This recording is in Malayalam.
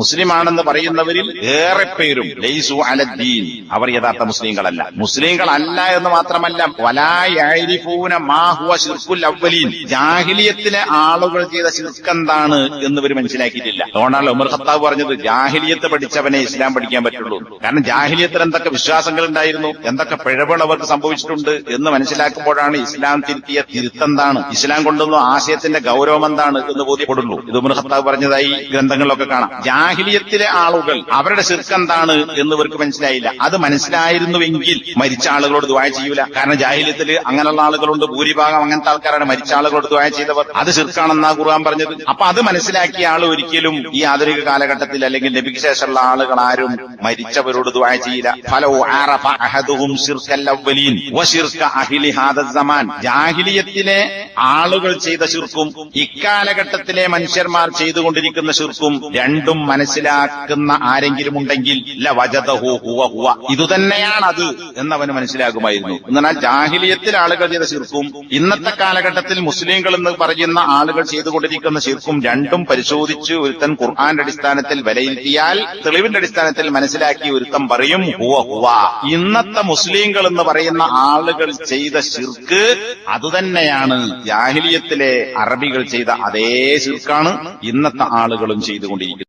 മുസ്ലിമാണെന്ന് പറയുന്നവരിൽ ഏറെ പേരും ലൈസു അലദ്ദീൻ, അവർ യഥാർത്ഥ മുസ്ലിങ്ങളല്ല. മുസ്ലിങ്ങളല്ല എന്ന് മാത്രമല്ല, വലാ യഅരിഫൂന മാ ഹുവ ശിർക്കുൽ അവ്വലീൻ, ജാഹിലിയത്തിലെ ആളുകൾ ചെയ്ത ശിർക്ക് എന്താണ് എന്ന് ഇവർ മനസ്സിലാക്കിയിട്ടില്ല. അതുകൊണ്ടാണ് ഉമർ ഖത്താബ് പറഞ്ഞത് ജാഹിലിയത്ത് പഠിച്ചവനെ ഇസ്ലാം പഠിക്കാൻ പറ്റുള്ളൂ. കാരണം ജാഹിലിയത്തിൽ എന്തൊക്കെ വിശ്വാസങ്ങൾ ഉണ്ടായിരുന്നു, എന്തൊക്കെ പിഴവുകൾ അവർക്ക് സംഭവിച്ചിട്ടുണ്ട് എന്ന് മനസ്സിലാക്കുമ്പോഴാണ് ഇസ്ലാം തിരുത്തിയ തിരുത്തെന്താണ്, ഇസ്ലാം കൊണ്ടുവന്ന ആശയത്തിന്റെ ഗൗരവം എന്താണ് എന്ന് ബോധ്യപ്പെടുള്ളൂ. ഇത് ഉമർ ഖത്താബ് പറഞ്ഞതായി ഗ്രന്ഥങ്ങളിലൊക്കെ കാണാം. ജാഹിലിയത്തിലെ ആളുകൾ അവരുടെ ശിർക്ക് എന്താണ് എന്ന് ഇവർക്ക് മനസ്സിലായില്ല. അത് മനസ്സിലായിരുന്നുവെങ്കിൽ മരിച്ച ആളുകളോട് ദുആ ചെയ്യൂല. കാരണം ജാഹിലിയത്തിൽ അങ്ങനെയുള്ള ആളുകളുണ്ട്, ഭൂരിഭാഗം അങ്ങനത്തെ ആൾക്കാരാണ് മരിച്ച ആളുകളോട് ദുആ ചെയ്തവർ. അത് ശിർക്കാണെന്നാ ഖുർആൻ പറഞ്ഞത്. അപ്പൊ അത് മനസ്സിലാക്കിയ ആൾ ഒരിക്കലും ഈ ആധുനിക കാലഘട്ടത്തിൽ അല്ലെങ്കിൽ നബിക്ക് ശേഷമുള്ള ആളുകൾ ആരും മരിച്ചവരോട് ദുആ ചെയ്യില്ല. ഫലൗ അറഫ അഹദുഹും ശിർക്കൽ അവ്വലീൻ വശിർക അഹ്ലി ഹാദ സമാൻ, ജാഹിലിയത്തിലെ ആളുകൾ ചെയ്ത ശിർക്കും ഇക്കാലഘട്ടത്തിലെ മനുഷ്യന്മാർ ചെയ്തുകൊണ്ടിരിക്കുന്ന ശിർക്കും രണ്ടും മനസ്സിലാക്കുന്ന ആരെങ്കിലും ഉണ്ടെങ്കിൽ ലവജദഹു ഹുവ ഹുവ, ഇതുതന്നെയാണ് അത് എന്നവന് മനസ്സിലാകുമായിരുന്നു. എന്നാൽ ജാഹിലിയത്തിൽ ആളുകൾ ചെയ്ത ശിർക്കും ഇന്നത്തെ കാലഘട്ടത്തിൽ മുസ്ലിങ്ങൾ എന്ന് പറയുന്ന ആളുകൾ ചെയ്തുകൊണ്ടിരിക്കുന്ന ശിർക്കും രണ്ടും പരിശോധിച്ച് ഒരുത്തൻ ഖുർആന്റെ അടിസ്ഥാനത്തിൽ വിലയിരുത്തിയാൽ, തെളിവിന്റെ അടിസ്ഥാനത്തിൽ മനസ്സിലാക്കി ഒരുത്തൻ പറയും ഹുവ ഹുവ, ഇന്നത്തെ മുസ്ലിങ്ങൾ എന്ന് പറയുന്ന ആളുകൾ ചെയ്ത ശിർക്ക് അതുതന്നെയാണ്, ജാഹിലിയത്തിലെ അറബികൾ ചെയ്ത അതേ ശിർക്കാണ് ഇന്നത്തെ ആളുകളും ചെയ്തുകൊണ്ടിരിക്കുന്നത്.